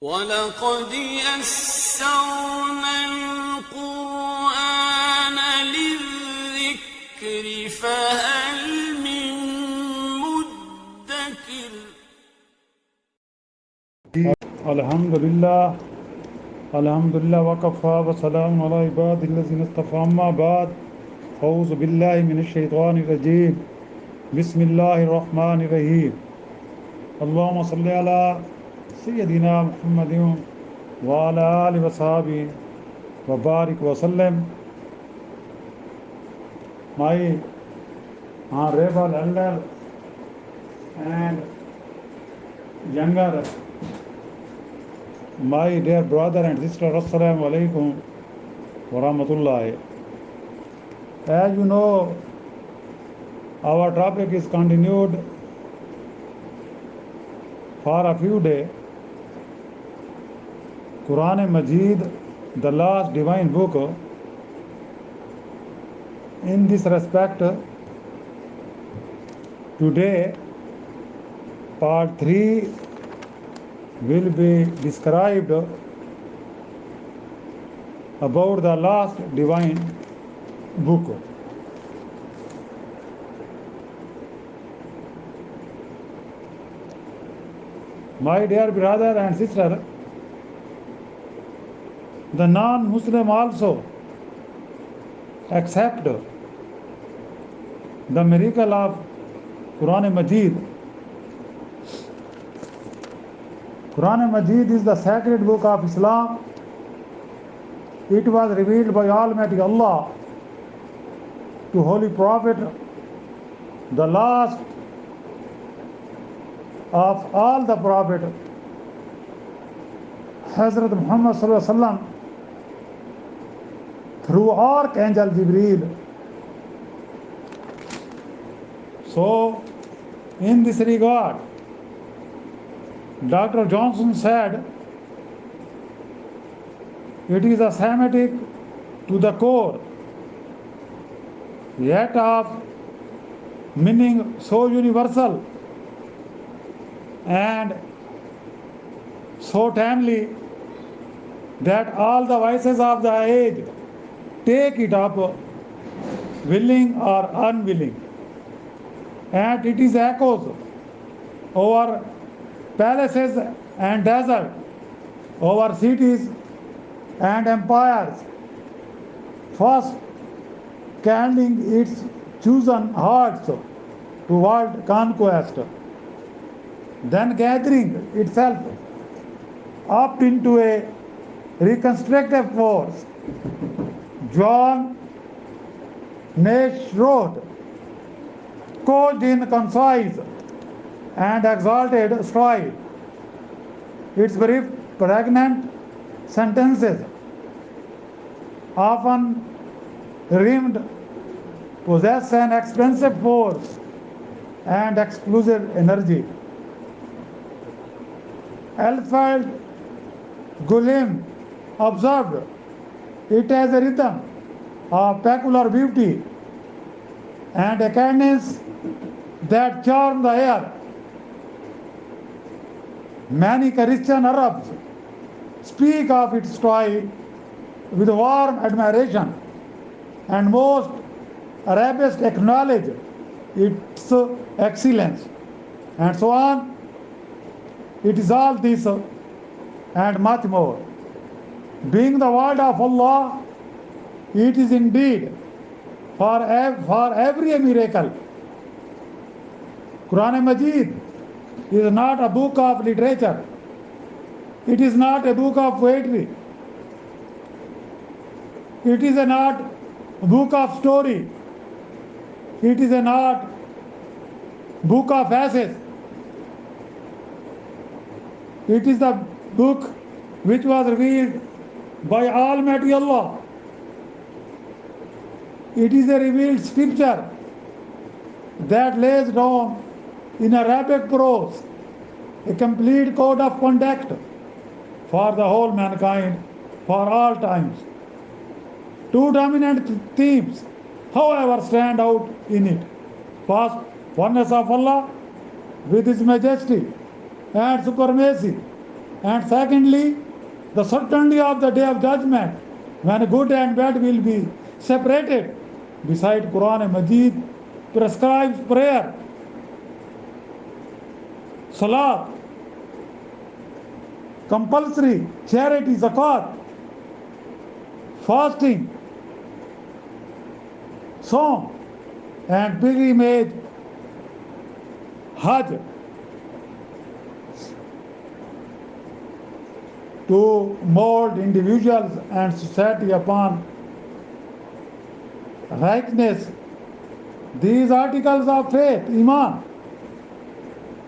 وَلَقَدْ يَسَّرْنَا الْقُرْآنَ لِلذِّكْرِ فَهَلْ مِن مُّدَّكِرٍ. الحمدللہ وقفا وسلام علی عباد الذین اصطفى اما بعد اعوذ باللہ من الشیطان الرجیم بسم اللہ الرحمن الرحیم اللہم صلی علی سیدنا محمد وعلی آلہ وصحبہ وبارک وسلم. My honorable elder and younger, my dear brother and sister, assalamu alaikum wa rahmatullahi. As you know, our topic is continued for a few days. Quran Majid, the last divine book. In this respect, today part 3 will be described about the last divine book. My dear brother and sister, the non-Muslim also accept the miracle of Quran Majid. Quran Majid is the sacred book of Islam. It was revealed by Almighty Allah to Holy Prophet, the last of all the Prophet, Hazrat Muhammad Sallallahu Alaihi Wasallam, through Archangel Jibreel. So, in this regard, Dr. Johnson said, it is a Semitic to the core, yet of meaning so universal and so timely that all the voices of the age take it up, willing or unwilling, and it is echoes over palaces and desert, over cities and empires, first kindling its chosen hearts to world conquest, then gathering itself up into a reconstructive force. John Nash wrote, couched in concise and exalted style, its brief, pregnant sentences, often rimmed, possess an expansive force and exclusive energy. Alfred Guillem observed it as a rhythm of peculiar beauty and a cadence that charmed the air. Many Christian Arabs speak of its style with warm admiration, and most Arabists acknowledge its excellence, and so on. It is all this and much more. Being the word of Allah, it is indeed for every miracle. Quran Majid is not a book of literature. It is not a book of poetry. It is not a book of story. It is not a book of essays. It is the book which was revealed by Almighty Allah. It is a revealed scripture that lays down in Arabic prose a complete code of conduct for the whole mankind for all times. Two dominant themes, however, stand out in it. First, oneness of Allah with His majesty and supremacy, And secondly, the certainty of the day of judgment, when good and bad will be separated. Beside Quran Majid prescribes prayer, salat, compulsory charity, zakat, fasting, song, and pilgrimage, hajj, to mold individuals and society upon righteousness. These articles of faith, Iman,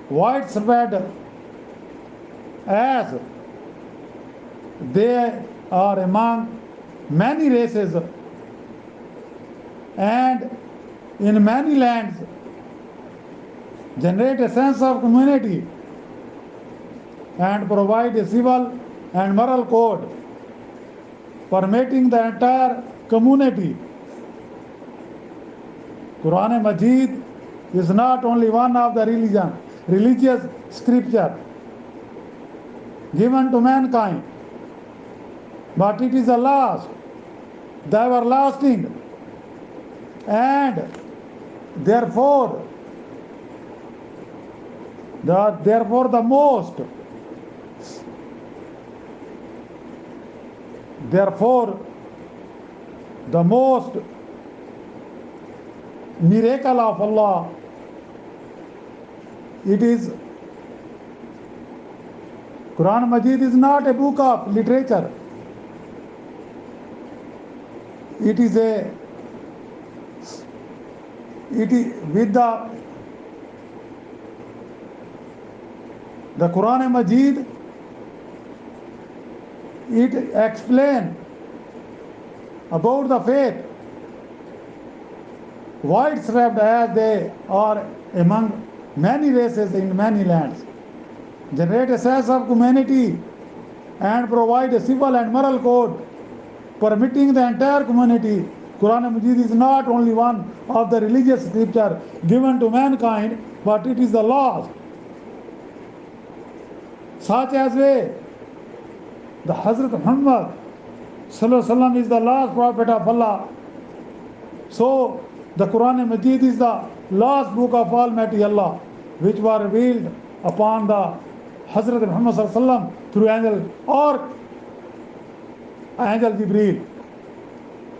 widespread as they are among many races and in many lands, generate a sense of community and provide a civil and moral code permeating the entire community. Quran Majid is not only one of the religious scripture given to mankind, but it is the last, the everlasting, and therefore the most, miracle of Allah. It is Quran Majid is not a book of literature. It is with the Quran Majid, it explains about the faith, widespread as they are among many races in many lands, generate a sense of community and provide a civil and moral code permitting the entire community. Quran Majid is not only one of the religious scripture given to mankind, but it is the last. Such as way, the Hazrat Muhammad Sallallahu Alaihi Wasallam is the last prophet of Allah. So the Quran Majid is the last book of Almighty Allah, which was revealed upon the Hazrat Muhammad Sallallahu Alaihi Wasallam through angel Jibreel,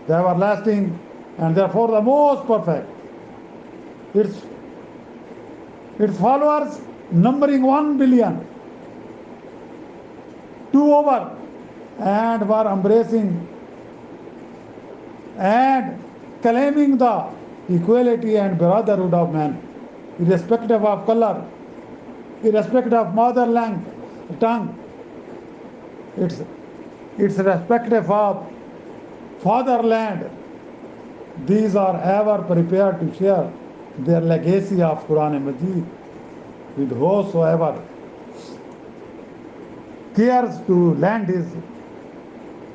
the everlasting and therefore the most perfect. Its followers numbering 1 billion, 2 over, and were embracing and claiming the equality and brotherhood of man, irrespective of color, irrespective of mother tongue, its respective of fatherland. These are ever prepared to share their legacy of Quran Majid with whosoever cares to lend his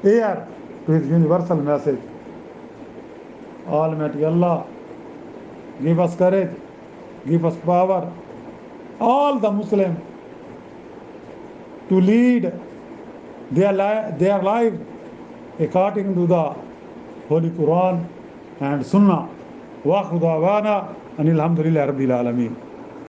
ear to his universal message. Almighty Allah, give us courage, give us power, all the Muslims, to lead their lives according to the Holy Quran and Sunnah. Wa khudawana anil hamdulillahi rabbil alameen.